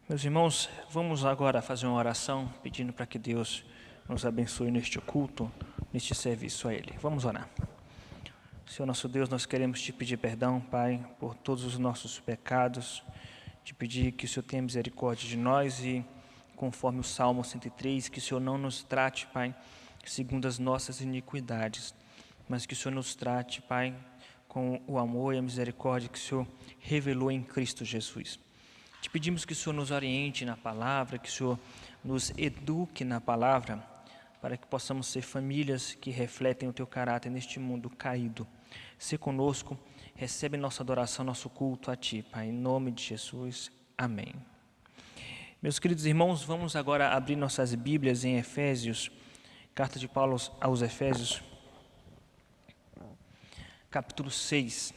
Meus irmãos, vamos agora fazer uma oração pedindo para que Deus nos abençoe neste culto, neste serviço a Ele. Vamos orar. Senhor nosso Deus, nós queremos te pedir perdão, Pai, por todos os nossos pecados, te pedir que o Senhor tenha misericórdia de nós e, conforme o Salmo 103, que o Senhor não nos trate, Pai, segundo as nossas iniquidades, mas que o Senhor nos trate, Pai, com o amor e a misericórdia que o Senhor revelou em Cristo Jesus. Te pedimos que o Senhor nos oriente na palavra, que o Senhor nos eduque na palavra, para que possamos ser famílias que refletem o Teu caráter neste mundo caído. Se conosco, recebe nossa adoração, nosso culto a Ti, Pai, em nome de Jesus. Amém. Meus queridos irmãos, vamos agora abrir nossas Bíblias em Efésios, carta de Paulo aos Efésios, capítulo 6.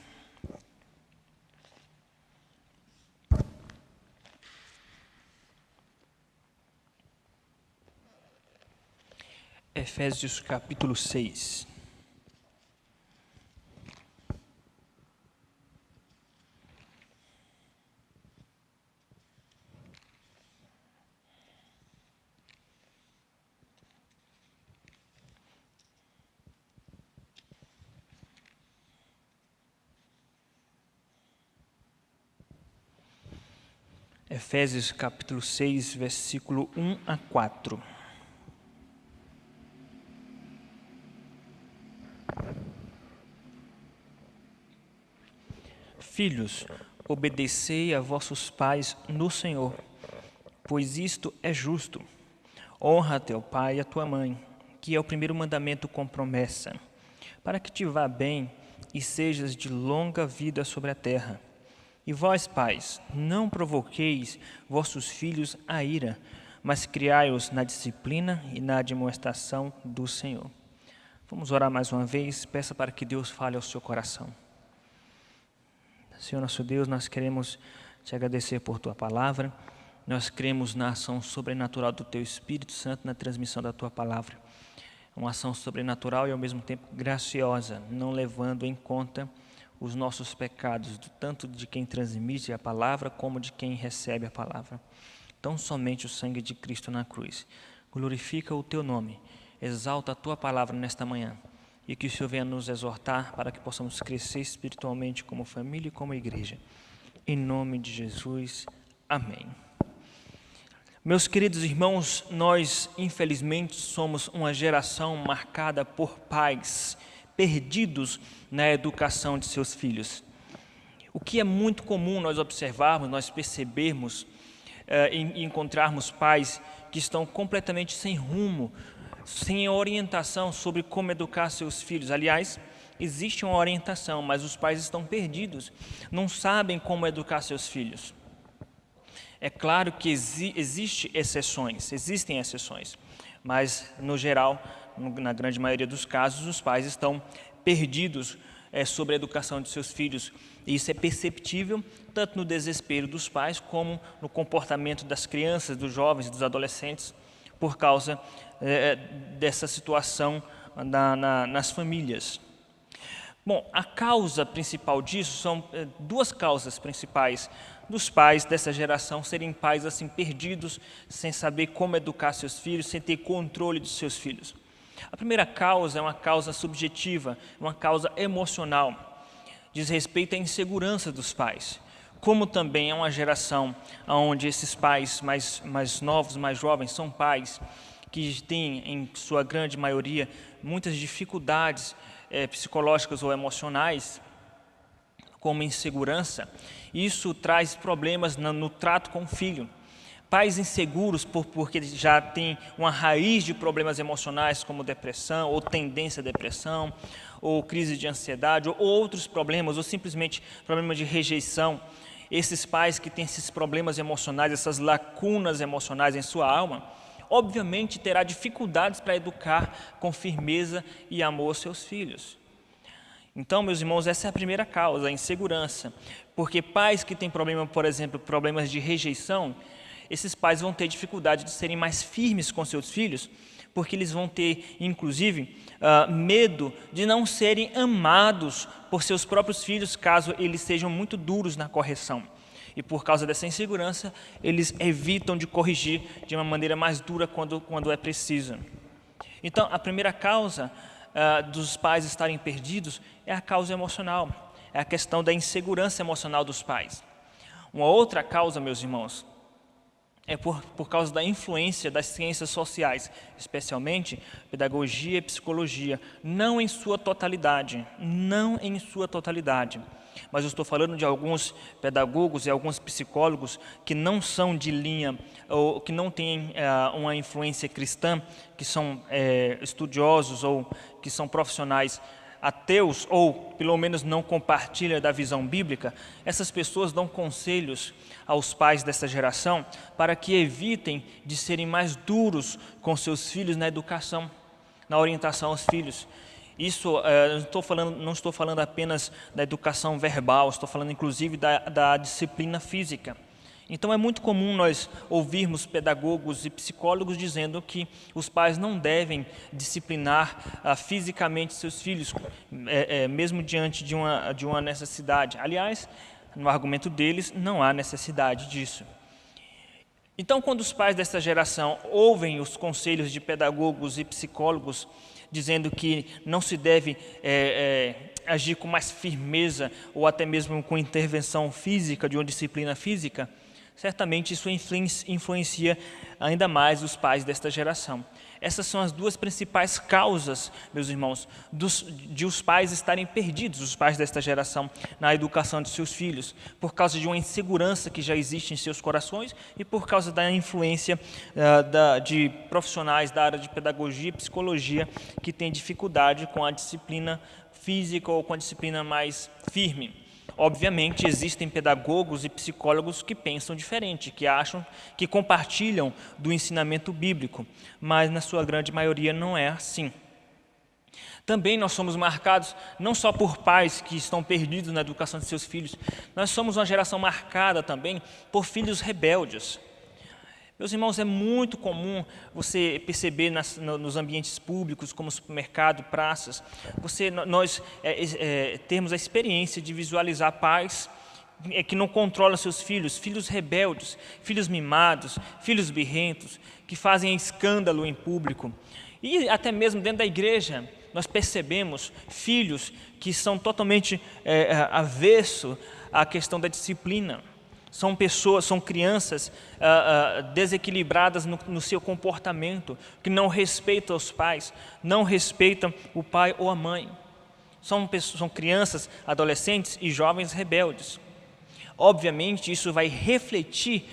Efésios capítulo 6. Efésios capítulo 6, versículo 1 a 4. Filhos, obedecei a vossos pais no Senhor, pois isto é justo. Honra teu pai e a tua mãe, que é o primeiro mandamento com promessa, para que te vá bem e sejas de longa vida sobre a terra. E vós, pais, não provoqueis vossos filhos à ira, mas criai-os na disciplina e na admoestação do Senhor. Vamos orar mais uma vez, peça para que Deus fale ao seu coração. Senhor nosso Deus, nós queremos te agradecer por Tua palavra, nós cremos na ação sobrenatural do Teu Espírito Santo na transmissão da Tua palavra. Uma ação sobrenatural e ao mesmo tempo graciosa, não levando em conta os nossos pecados, tanto de quem transmite a palavra como de quem recebe a palavra. Tão somente o sangue de Cristo na cruz. Glorifica o Teu nome, exalta a Tua palavra nesta manhã. E que o Senhor venha nos exortar para que possamos crescer espiritualmente como família e como igreja. Em nome de Jesus, amém. Meus queridos irmãos, nós infelizmente somos uma geração marcada por pais perdidos na educação de seus filhos. O que é muito comum nós observarmos, nós percebermos e encontrarmos pais que estão completamente sem rumo, sem orientação sobre como educar seus filhos. Aliás, existe uma orientação, mas os pais estão perdidos, não sabem como educar seus filhos. É claro que existem exceções, mas no geral, na grande maioria dos casos, os pais estão perdidos sobre a educação de seus filhos. E isso é perceptível tanto no desespero dos pais como no comportamento das crianças, dos jovens, dos adolescentes, por causa dessa situação nas famílias. Bom, a causa principal disso são duas causas principais dos pais dessa geração serem pais assim perdidos, sem saber como educar seus filhos, sem ter controle dos seus filhos. A primeira causa é uma causa subjetiva, uma causa emocional, diz respeito à insegurança dos pais. Como também é uma geração onde esses pais mais novos, mais jovens, são pais que têm, em sua grande maioria, muitas dificuldades psicológicas ou emocionais, como insegurança. Isso traz problemas no trato com o filho. Pais inseguros porque já têm uma raiz de problemas emocionais, como depressão, ou tendência à depressão, ou crise de ansiedade, ou outros problemas, ou simplesmente problemas de rejeição. Esses pais que têm esses problemas emocionais, essas lacunas emocionais em sua alma, obviamente terá dificuldades para educar com firmeza e amor seus filhos. Então, meus irmãos, essa é a primeira causa, a insegurança. Porque pais que têm problema, por exemplo, problemas de rejeição, esses pais vão ter dificuldade de serem mais firmes com seus filhos, porque eles vão ter, inclusive, medo de não serem amados por seus próprios filhos, caso eles sejam muito duros na correção. E por causa dessa insegurança, eles evitam de corrigir de uma maneira mais dura quando é preciso. Então, a primeira causa dos pais estarem perdidos é a causa emocional, é a questão da insegurança emocional dos pais. Uma outra causa, meus irmãos, é por causa da influência das ciências sociais, especialmente pedagogia e psicologia, não em sua totalidade, mas eu estou falando de alguns pedagogos e alguns psicólogos que não são de linha, ou que não têm uma influência cristã, que são estudiosos ou que são profissionais ateus, ou pelo menos não compartilham da visão bíblica. Essas pessoas dão conselhos aos pais dessa geração para que evitem de serem mais duros com seus filhos na educação, na orientação aos filhos. Isso, não estou falando apenas da educação verbal, estou falando inclusive da disciplina física. Então é muito comum nós ouvirmos pedagogos e psicólogos dizendo que os pais não devem disciplinar fisicamente seus filhos, mesmo diante de uma necessidade. Aliás, no argumento deles, não há necessidade disso. Então, quando os pais dessa geração ouvem os conselhos de pedagogos e psicólogos dizendo que não se deve agir com mais firmeza ou até mesmo com intervenção física, de uma disciplina física, certamente isso influencia ainda mais os pais desta geração. Essas são as duas principais causas, meus irmãos, de os pais estarem perdidos, os pais desta geração, na educação de seus filhos, por causa de uma insegurança que já existe em seus corações e por causa da influência de profissionais da área de pedagogia e psicologia que têm dificuldade com a disciplina física ou com a disciplina mais firme. Obviamente, existem pedagogos e psicólogos que pensam diferente, que compartilham do ensinamento bíblico, mas na sua grande maioria não é assim. Também nós somos marcados não só por pais que estão perdidos na educação de seus filhos, nós somos uma geração marcada também por filhos rebeldes. Meus irmãos, é muito comum você perceber nos ambientes públicos, como supermercado, praças, nós termos a experiência de visualizar pais que não controlam seus filhos, filhos rebeldes, filhos mimados, filhos birrentos, que fazem escândalo em público. E até mesmo dentro da igreja, nós percebemos filhos que são totalmente avesso à questão da disciplina. São crianças desequilibradas no seu comportamento, que não respeitam os pais, não respeitam o pai ou a mãe. São crianças, adolescentes e jovens rebeldes. Obviamente, isso vai refletir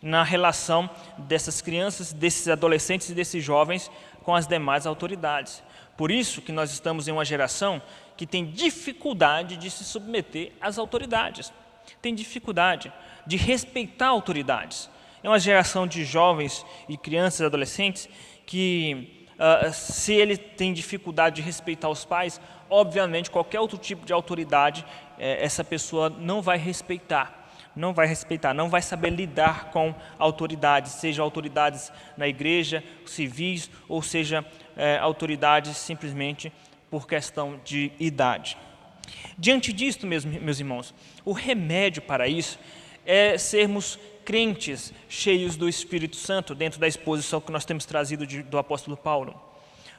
na relação dessas crianças, desses adolescentes e desses jovens com as demais autoridades. Por isso que nós estamos em uma geração que tem dificuldade de se submeter às autoridades. Tem dificuldade de respeitar autoridades. É uma geração de jovens e crianças e adolescentes que, se ele tem dificuldade de respeitar os pais, obviamente qualquer outro tipo de autoridade, essa pessoa não vai respeitar, não vai saber lidar com autoridades, seja autoridades na igreja, civis, ou seja, autoridades simplesmente por questão de idade. Diante disto, meus irmãos, o remédio para isso é sermos crentes cheios do Espírito Santo, dentro da exposição que nós temos trazido do apóstolo Paulo.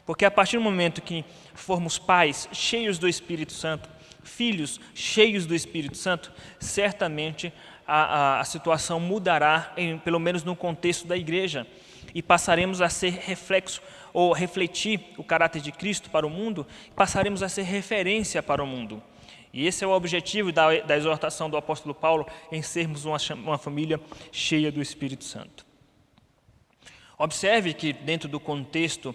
Porque a partir do momento que formos pais cheios do Espírito Santo, filhos cheios do Espírito Santo, certamente a situação mudará, pelo menos no contexto da igreja, e passaremos a ser reflexo ou refletir o caráter de Cristo para o mundo, passaremos a ser referência para o mundo. E esse é o objetivo da exortação do apóstolo Paulo, em sermos uma família cheia do Espírito Santo. Observe que dentro do contexto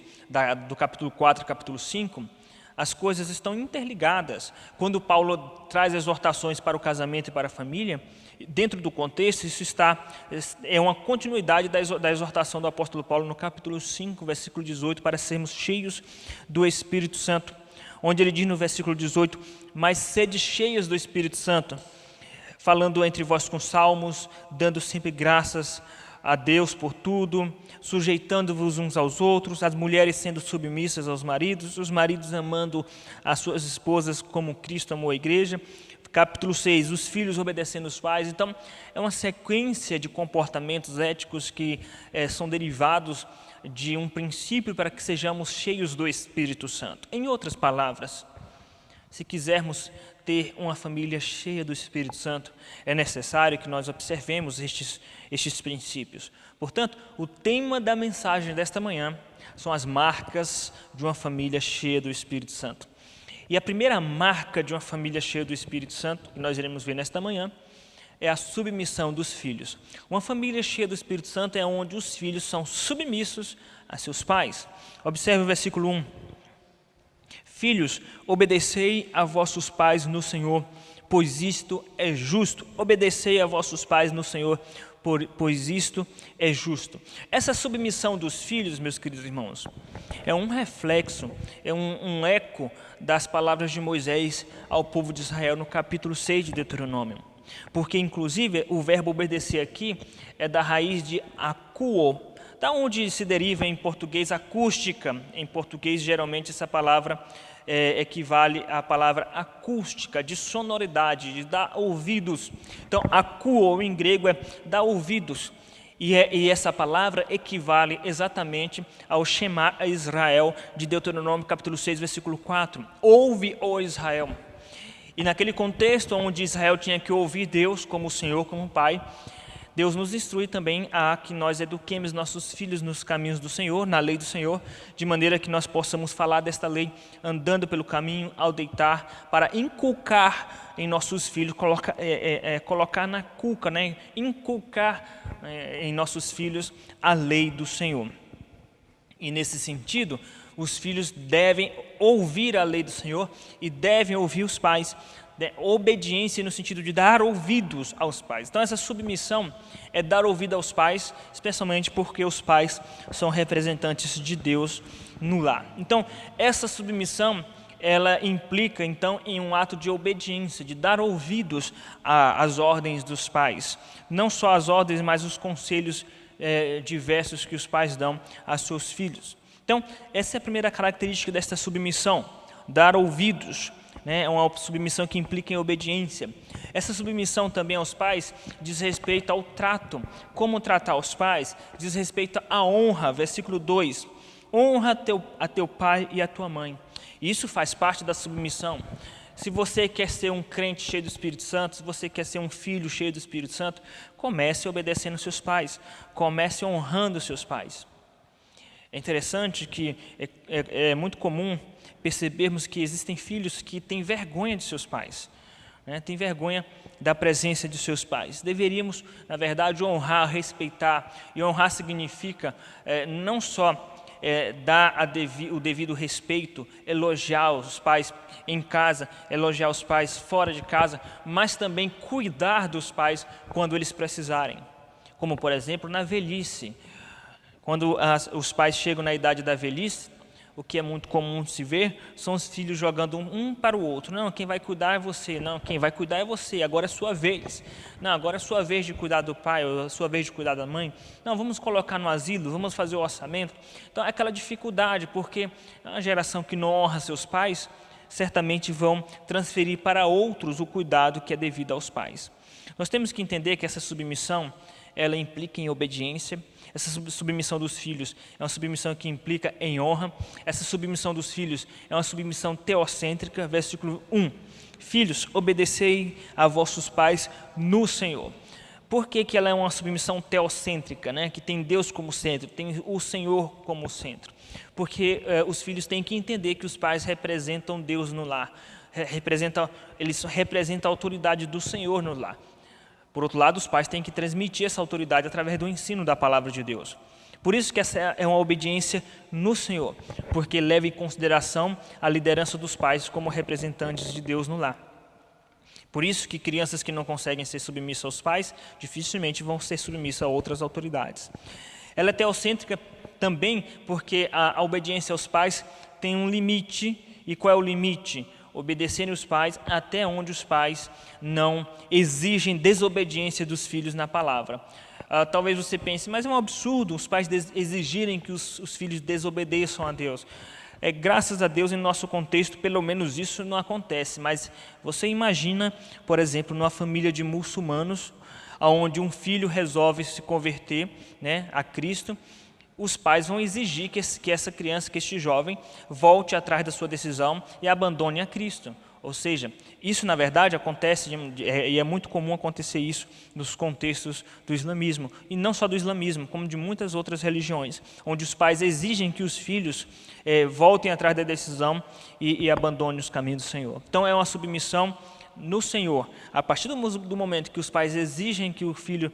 do capítulo 4 e capítulo 5, as coisas estão interligadas. Quando Paulo traz exortações para o casamento e para a família, dentro do contexto, é uma continuidade da exortação do apóstolo Paulo no capítulo 5, versículo 18, para sermos cheios do Espírito Santo, onde ele diz no versículo 18, mas sede cheios do Espírito Santo, falando entre vós com salmos, dando sempre graças a Deus por tudo, sujeitando-vos uns aos outros, as mulheres sendo submissas aos maridos, os maridos amando as suas esposas como Cristo amou a igreja. Capítulo 6, os filhos obedecendo os pais. Então, é uma sequência de comportamentos éticos que são derivados de um princípio para que sejamos cheios do Espírito Santo. Em outras palavras, se quisermos ter uma família cheia do Espírito Santo, é necessário que nós observemos estes princípios. Portanto, o tema da mensagem desta manhã são as marcas de uma família cheia do Espírito Santo. E a primeira marca de uma família cheia do Espírito Santo, que nós iremos ver nesta manhã, é a submissão dos filhos. Uma família cheia do Espírito Santo é onde os filhos são submissos a seus pais. Observe o versículo 1. Filhos, obedecei a vossos pais no Senhor, pois isto é justo. Obedecei a vossos pais no Senhor, pois isto é justo. Essa submissão dos filhos, meus queridos irmãos, é um reflexo, é um eco das palavras de Moisés ao povo de Israel no capítulo 6 de Deuteronômio. Porque, inclusive, o verbo obedecer aqui é da raiz de akuo, da onde se deriva em português acústica. Em português, geralmente, essa palavra equivale à palavra acústica, de sonoridade, de dar ouvidos. Então, akuo em grego é dar ouvidos. E essa palavra equivale exatamente ao Shema Israel de Deuteronômio capítulo 6, versículo 4. Ouve, ó Israel. E naquele contexto onde Israel tinha que ouvir Deus como o Senhor, como o Pai, Deus nos instrui também a que nós eduquemos nossos filhos nos caminhos do Senhor, na lei do Senhor, de maneira que nós possamos falar desta lei andando pelo caminho ao deitar, para inculcar em nossos filhos, colocar na cuca, né? Inculcar em nossos filhos a lei do Senhor. E nesse sentido, os filhos devem ouvir a lei do Senhor e devem ouvir os pais. Obediência no sentido de dar ouvidos aos pais. Então, essa submissão é dar ouvido aos pais, especialmente porque os pais são representantes de Deus no lar. Então, essa submissão, ela implica, então, em um ato de obediência, de dar ouvidos às ordens dos pais. Não só as ordens, mas os conselhos diversos que os pais dão a seus filhos. Então, essa é a primeira característica desta submissão, dar ouvidos. É uma submissão que implica em obediência. Essa submissão também aos pais diz respeito ao trato. Como tratar os pais? Diz respeito à honra. Versículo 2. Honra a teu pai e a tua mãe. Isso faz parte da submissão. Se você quer ser um crente cheio do Espírito Santo, se você quer ser um filho cheio do Espírito Santo, comece obedecendo seus pais. Comece honrando seus pais. É interessante que é muito comum percebermos que existem filhos que têm vergonha de seus pais, né? Têm vergonha da presença de seus pais. Deveríamos, na verdade, honrar, respeitar. E honrar significa não só dar o devido respeito, elogiar os pais em casa, elogiar os pais fora de casa, mas também cuidar dos pais quando eles precisarem. Como, por exemplo, na velhice. Quando os pais chegam na idade da velhice, o que é muito comum de se ver, são os filhos jogando um para o outro. Não, quem vai cuidar é você. Não, quem vai cuidar é você. Agora é sua vez. Não, agora é sua vez de cuidar do pai, ou é sua vez de cuidar da mãe. Não, vamos colocar no asilo, vamos fazer o orçamento. Então, é aquela dificuldade, porque a geração que não honra seus pais, certamente vão transferir para outros o cuidado que é devido aos pais. Nós temos que entender que essa submissão, ela implica em obediência. Essa submissão dos filhos é uma submissão que implica em honra. Essa submissão dos filhos é uma submissão teocêntrica. Versículo 1. Filhos, obedecei a vossos pais no Senhor. Por que ela é uma submissão teocêntrica, né? Que tem Deus como centro, tem o Senhor como centro? Porque os filhos têm que entender que os pais representam Deus no lar. Eles representam a autoridade do Senhor no lar. Por outro lado, os pais têm que transmitir essa autoridade através do ensino da palavra de Deus. Por isso que essa é uma obediência no Senhor, porque leva em consideração a liderança dos pais como representantes de Deus no lar. Por isso que crianças que não conseguem ser submissas aos pais, dificilmente vão ser submissas a outras autoridades. Ela é teocêntrica também porque a obediência aos pais tem um limite. E qual é o limite? Obedecerem os pais até onde os pais não exigem desobediência dos filhos na palavra. Talvez você pense, mas é um absurdo os pais exigirem que os filhos desobedeçam a Deus. Graças a Deus, em nosso contexto, pelo menos isso não acontece. Mas você imagina, por exemplo, numa família de muçulmanos, onde um filho resolve se converter, né, a Cristo, os pais vão exigir que essa criança, que este jovem, volte atrás da sua decisão e abandone a Cristo. Ou seja, isso na verdade acontece, e é muito comum acontecer isso nos contextos do islamismo, e não só do islamismo, como de muitas outras religiões, onde os pais exigem que os filhos voltem atrás da decisão e abandonem os caminhos do Senhor. Então é uma submissão no Senhor. A partir do momento que os pais exigem que o filho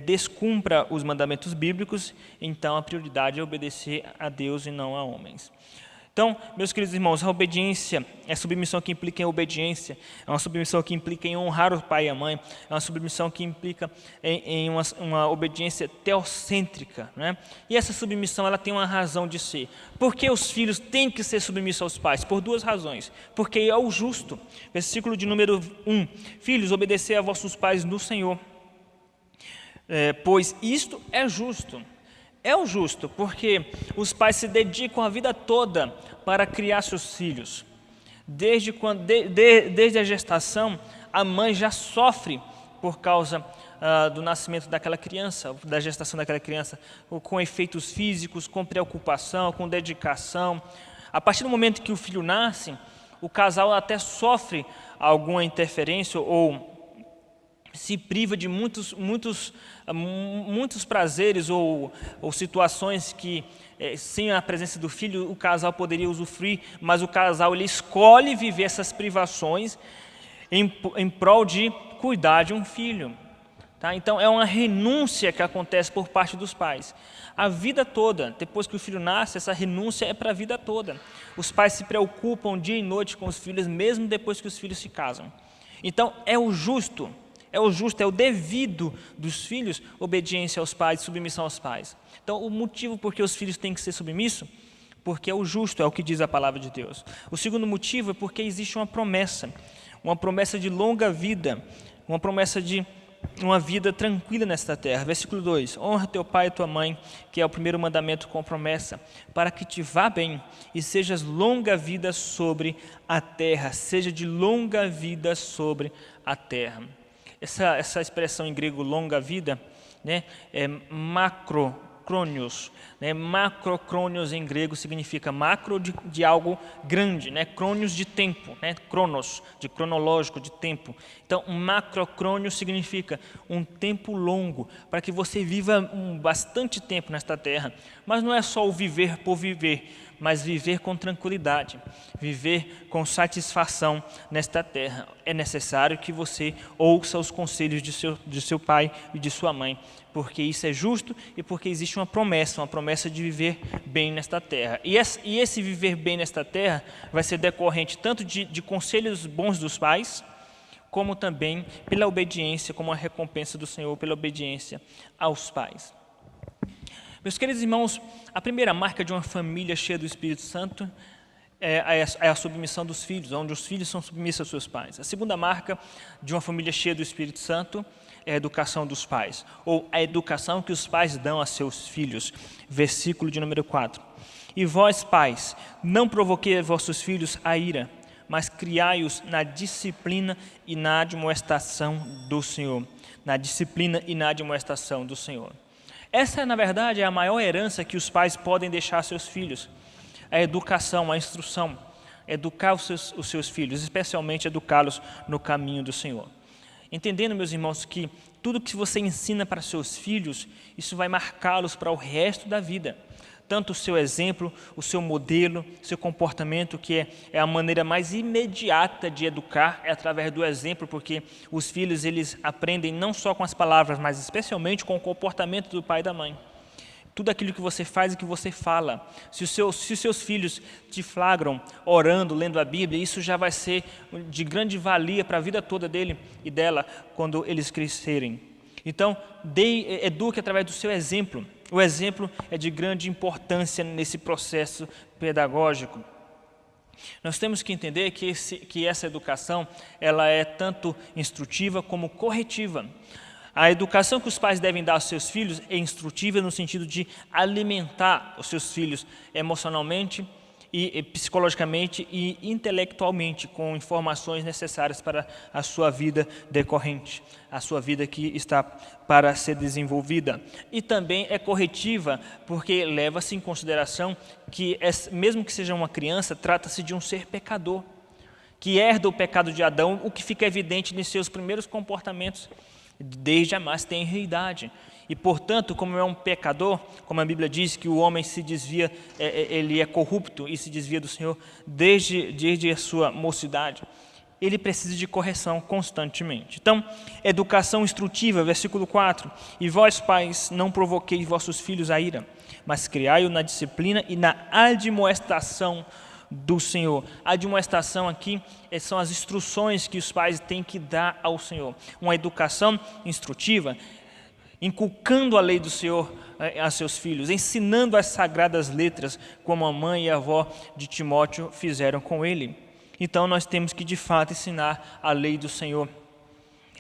descumpra os mandamentos bíblicos, então a prioridade é obedecer a Deus e não a homens. Então, meus queridos irmãos, a obediência é a submissão que implica em obediência, é uma submissão que implica em honrar o pai e a mãe, é uma submissão que implica em uma obediência teocêntrica, né? E essa submissão ela tem uma razão de ser. Por que os filhos têm que ser submissos aos pais? Por duas razões. Porque é o justo. Versículo de número 1. Filhos, obedecei a vossos pais no Senhor, pois isto é justo. É o justo, porque os pais se dedicam a vida toda para criar seus filhos. Desde a gestação, a mãe já sofre por causa do nascimento daquela criança, da gestação daquela criança, com efeitos físicos, com preocupação, com dedicação. A partir do momento que o filho nasce, o casal até sofre alguma interferência ou se priva de muitos prazeres ou situações que, sem a presença do filho, o casal poderia usufruir, mas o casal ele escolhe viver essas privações em prol de cuidar de um filho. Tá? Então, é uma renúncia que acontece por parte dos pais. A vida toda, depois que o filho nasce, essa renúncia é para a vida toda. Os pais se preocupam dia e noite com os filhos, mesmo depois que os filhos se casam. Então, é o justo, é o devido dos filhos, obediência aos pais, submissão aos pais. Então, o motivo por que os filhos têm que ser submissos, porque é o justo, é o que diz a palavra de Deus. O segundo motivo é porque existe uma promessa de longa vida, uma promessa de uma vida tranquila nesta terra. Versículo 2, honra teu pai e tua mãe, que é o primeiro mandamento com promessa, para que te vá bem e sejas longa vida sobre a terra, seja de longa vida sobre a terra. Essa expressão em grego longa vida, né, é macrocronios. Macrocronios em grego significa macro de algo grande, né, cronios de tempo, né, cronos, de cronológico, de tempo. Então, macrocrônio significa um tempo longo, para que você viva bastante tempo nesta terra. Mas não é só o viver por viver, mas viver com tranquilidade, viver com satisfação nesta terra. É necessário que você ouça os conselhos de seu pai e de sua mãe, porque isso é justo e porque existe uma promessa de viver bem nesta terra. E esse viver bem nesta terra vai ser decorrente tanto de conselhos bons dos pais, como também pela obediência, como a recompensa do Senhor pela obediência aos pais. Meus queridos irmãos, a primeira marca de uma família cheia do Espírito Santo é a submissão dos filhos, onde os filhos são submissos aos seus pais. A segunda marca de uma família cheia do Espírito Santo é a educação dos pais, ou a educação que os pais dão a seus filhos. Versículo de número 4. E vós, pais, não provoquei vossos filhos a ira, mas criai-os na disciplina e na admoestação do Senhor. Na disciplina e na admoestação do Senhor. Essa, na verdade, é a maior herança que os pais podem deixar a seus filhos. A educação, a instrução. Educar os seus filhos, especialmente educá-los no caminho do Senhor. Entendendo, meus irmãos, que tudo que você ensina para seus filhos, isso vai marcá-los para o resto da vida. Tanto o seu exemplo, o seu modelo, o seu comportamento, que é a maneira mais imediata de educar, é através do exemplo, porque os filhos eles aprendem não só com as palavras, mas especialmente com o comportamento do pai e da mãe. Tudo aquilo que você faz e que você fala. Se os seus filhos te flagram orando, lendo a Bíblia, isso já vai ser de grande valia para a vida toda dele e dela quando eles crescerem. Então, eduque através do seu exemplo. O exemplo é de grande importância nesse processo pedagógico. Nós temos que entender que essa educação ela é tanto instrutiva como corretiva. A educação que os pais devem dar aos seus filhos é instrutiva no sentido de alimentar os seus filhos emocionalmente, e psicologicamente e intelectualmente, com informações necessárias para a sua vida decorrente, a sua vida que está para ser desenvolvida. E também é corretiva, porque leva-se em consideração que, mesmo que seja uma criança, trata-se de um ser pecador, que herda o pecado de Adão, o que fica evidente nos seus primeiros comportamentos, desde a mais tenra idade. E, portanto, como é um pecador, como a Bíblia diz que o homem se desvia, ele é corrupto e se desvia do Senhor desde a sua mocidade, ele precisa de correção constantemente. Então, educação instrutiva, versículo 4, e vós, pais, não provoqueis vossos filhos a ira, mas criai-o na disciplina e na admoestação do Senhor. A admoestação aqui são as instruções que os pais têm que dar ao Senhor. Uma educação instrutiva, inculcando a lei do Senhor a seus filhos, ensinando as sagradas letras, como a mãe e a avó de Timóteo fizeram com ele. Então nós temos que de fato ensinar a lei do Senhor.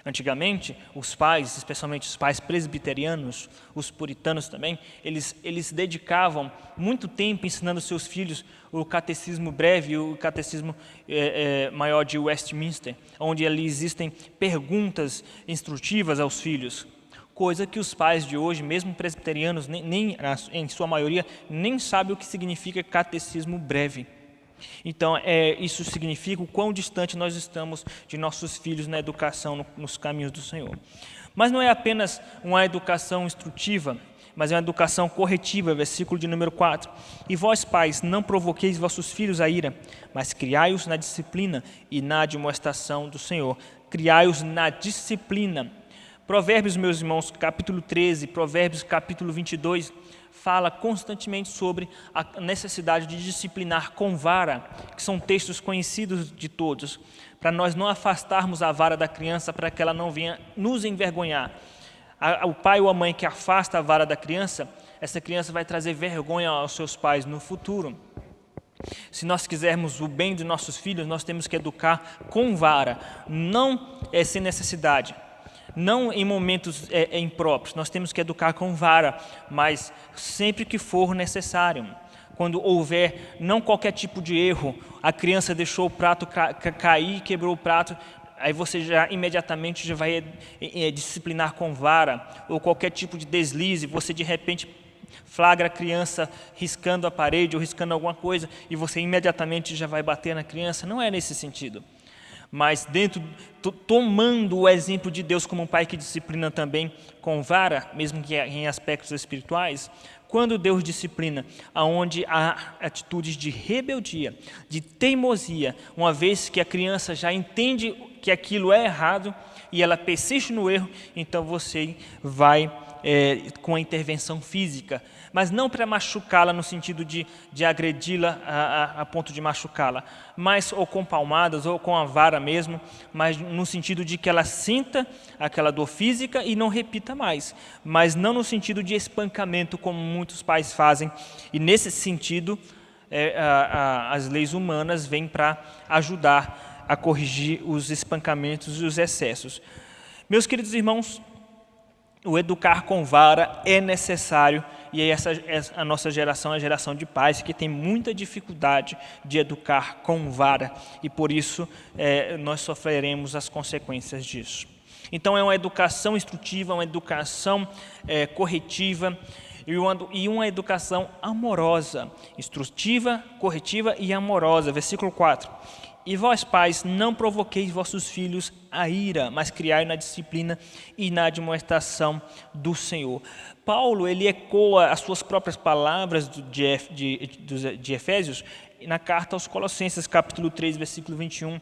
Antigamente, os pais, especialmente os pais presbiterianos, os puritanos também, eles dedicavam muito tempo ensinando seus filhos o catecismo breve e o catecismo maior de Westminster, onde ali existem perguntas instrutivas aos filhos, coisa que os pais de hoje, mesmo presbiterianos, nem em sua maioria, nem sabem o que significa catecismo breve. Então, isso significa o quão distante nós estamos de nossos filhos na educação, nos caminhos do Senhor. Mas não é apenas uma educação instrutiva, mas é uma educação corretiva, versículo de número 4. E vós, pais, não provoqueis vossos filhos a ira, mas criai-os na disciplina e na admoestação do Senhor. Criai-os na disciplina. Provérbios, meus irmãos, capítulo 13, Provérbios, capítulo 22, fala constantemente sobre a necessidade de disciplinar com vara, que são textos conhecidos de todos, para nós não afastarmos a vara da criança, para que ela não venha nos envergonhar. O pai ou a mãe que afasta a vara da criança, essa criança vai trazer vergonha aos seus pais no futuro. Se nós quisermos o bem de nossos filhos, nós temos que educar com vara, não sem necessidade. Não em momentos impróprios, nós temos que educar com vara, mas sempre que for necessário. Quando houver não qualquer tipo de erro, a criança deixou o prato cair, quebrou o prato, aí você já imediatamente já vai disciplinar com vara, ou qualquer tipo de deslize, você de repente flagra a criança riscando a parede ou riscando alguma coisa, e você imediatamente já vai bater na criança. Não é nesse sentido. Mas tomando o exemplo de Deus como um pai que disciplina também com vara, mesmo que em aspectos espirituais, quando Deus disciplina, aonde há atitudes de rebeldia, de teimosia, uma vez que a criança já entende que aquilo é errado e ela persiste no erro, então você vai com a intervenção física, mas não para machucá-la no sentido de agredi-la a ponto de machucá-la, mas ou com palmadas ou com a vara mesmo, mas no sentido de que ela sinta aquela dor física e não repita mais, mas não no sentido de espancamento como muitos pais fazem, e nesse sentido as leis humanas vêm para ajudar a corrigir os espancamentos e os excessos. Meus queridos irmãos, o educar com vara é necessário, e a nossa geração é a geração de pais que tem muita dificuldade de educar com vara, e por isso nós sofreremos as consequências disso. Então é uma educação instrutiva, uma educação corretiva, e uma educação amorosa, instrutiva, corretiva e amorosa. Versículo 4. E vós, pais, não provoqueis vossos filhos a ira, mas criai na disciplina e na admoestação do Senhor. Paulo, ele ecoa as suas próprias palavras de Efésios na carta aos Colossenses, capítulo 3, versículo 21,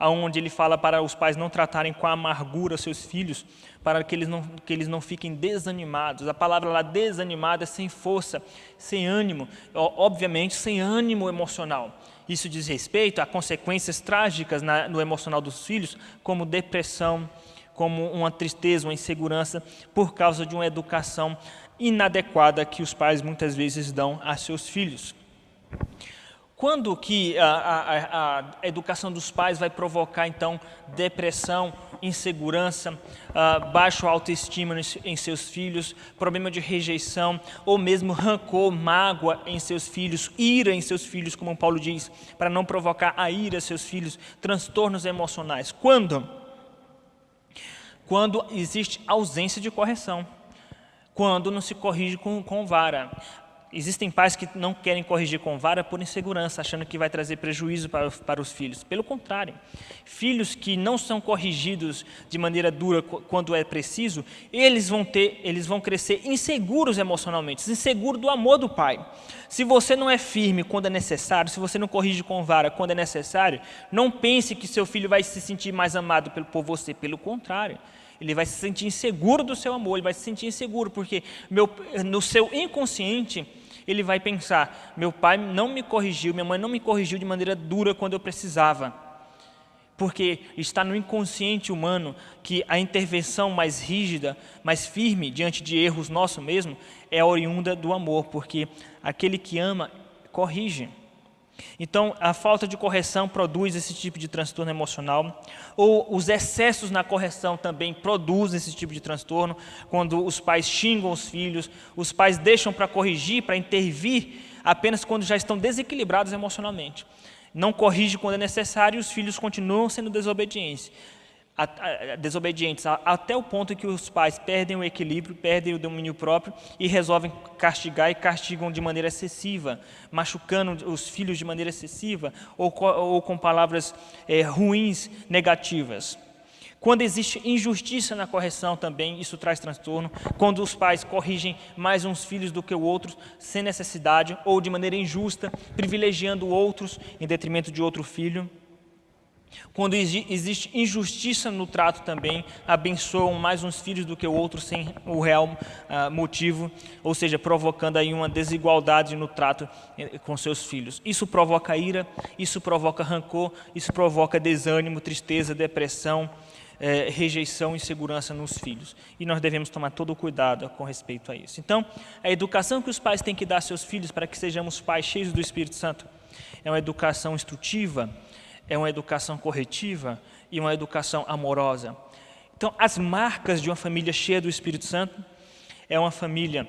onde ele fala para os pais não tratarem com amargura seus filhos, para que eles não fiquem desanimados. A palavra lá, desanimada, é sem força, sem ânimo, obviamente sem ânimo emocional. Isso diz respeito a consequências trágicas no emocional dos filhos, como depressão, como uma tristeza, uma insegurança, por causa de uma educação inadequada que os pais muitas vezes dão a seus filhos. Quando que a educação dos pais vai provocar, então, depressão, insegurança, baixo autoestima em seus filhos, problema de rejeição, ou mesmo rancor, mágoa em seus filhos, ira em seus filhos, como Paulo diz, para não provocar a ira em seus filhos, transtornos emocionais? Quando existe ausência de correção, quando não se corrige com vara. Existem pais que não querem corrigir com vara por insegurança, achando que vai trazer prejuízo para os filhos. Pelo contrário, filhos que não são corrigidos de maneira dura quando é preciso, eles vão crescer inseguros emocionalmente, inseguros do amor do pai. Se você não é firme quando é necessário, se você não corrige com vara quando é necessário, não pense que seu filho vai se sentir mais amado por você. Pelo contrário, ele vai se sentir inseguro do seu amor, ele vai se sentir inseguro, porque no seu inconsciente, ele vai pensar: meu pai não me corrigiu, minha mãe não me corrigiu de maneira dura quando eu precisava. Porque está no inconsciente humano que a intervenção mais rígida, mais firme, diante de erros nossos mesmo, é oriunda do amor, porque aquele que ama, corrige. Então, a falta de correção produz esse tipo de transtorno emocional, ou os excessos na correção também produzem esse tipo de transtorno, quando os pais xingam os filhos, os pais deixam para corrigir, para intervir, apenas quando já estão desequilibrados emocionalmente. Não corrige quando é necessário e os filhos continuam sendo desobedientes, até o ponto em que os pais perdem o equilíbrio, perdem o domínio próprio e resolvem castigar e castigam de maneira excessiva, machucando os filhos de maneira excessiva ou com palavras ruins, negativas. Quando existe injustiça na correção também, isso traz transtorno. Quando os pais corrigem mais uns filhos do que outros, sem necessidade ou de maneira injusta, privilegiando outros em detrimento de outro filho. Quando existe injustiça no trato também, abençoam mais uns filhos do que outros sem o real motivo, ou seja, provocando aí uma desigualdade no trato com seus filhos. Isso provoca ira, isso provoca rancor, isso provoca desânimo, tristeza, depressão, rejeição e insegurança nos filhos. E nós devemos tomar todo o cuidado com respeito a isso. Então, a educação que os pais têm que dar a seus filhos para que sejamos pais cheios do Espírito Santo é uma educação instrutiva, é uma educação corretiva e uma educação amorosa. Então, as marcas de uma família cheia do Espírito Santo é uma família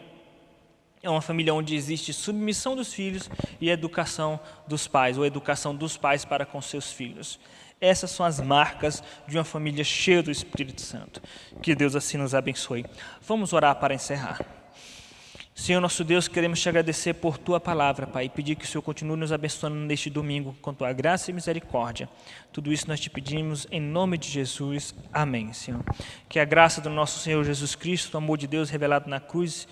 onde existe submissão dos filhos e educação dos pais, ou educação dos pais para com seus filhos. Essas são as marcas de uma família cheia do Espírito Santo. Que Deus assim nos abençoe. Vamos orar para encerrar. Senhor nosso Deus, queremos te agradecer por Tua palavra, Pai, e pedir que o Senhor continue nos abençoando neste domingo com Tua graça e misericórdia. Tudo isso nós te pedimos em nome de Jesus. Amém, Senhor. Que a graça do nosso Senhor Jesus Cristo, o amor de Deus revelado na cruz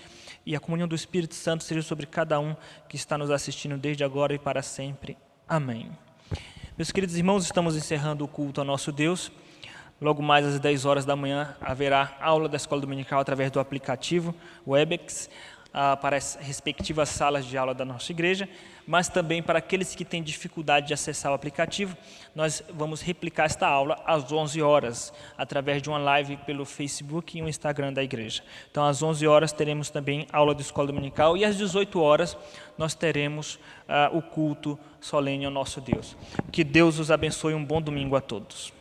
e a comunhão do Espírito Santo seja sobre cada um que está nos assistindo desde agora e para sempre. Amém. Meus queridos irmãos, estamos encerrando o culto ao nosso Deus. Logo mais às 10 horas da manhã haverá aula da Escola Dominical através do aplicativo Webex, para as respectivas salas de aula da nossa igreja, mas também para aqueles que têm dificuldade de acessar o aplicativo, nós vamos replicar esta aula às 11 horas, através de uma live pelo Facebook e o Instagram da igreja. Então, às 11 horas teremos também aula da Escola Dominical e às 18 horas nós teremos o culto solene ao nosso Deus. Que Deus os abençoe, um bom domingo a todos.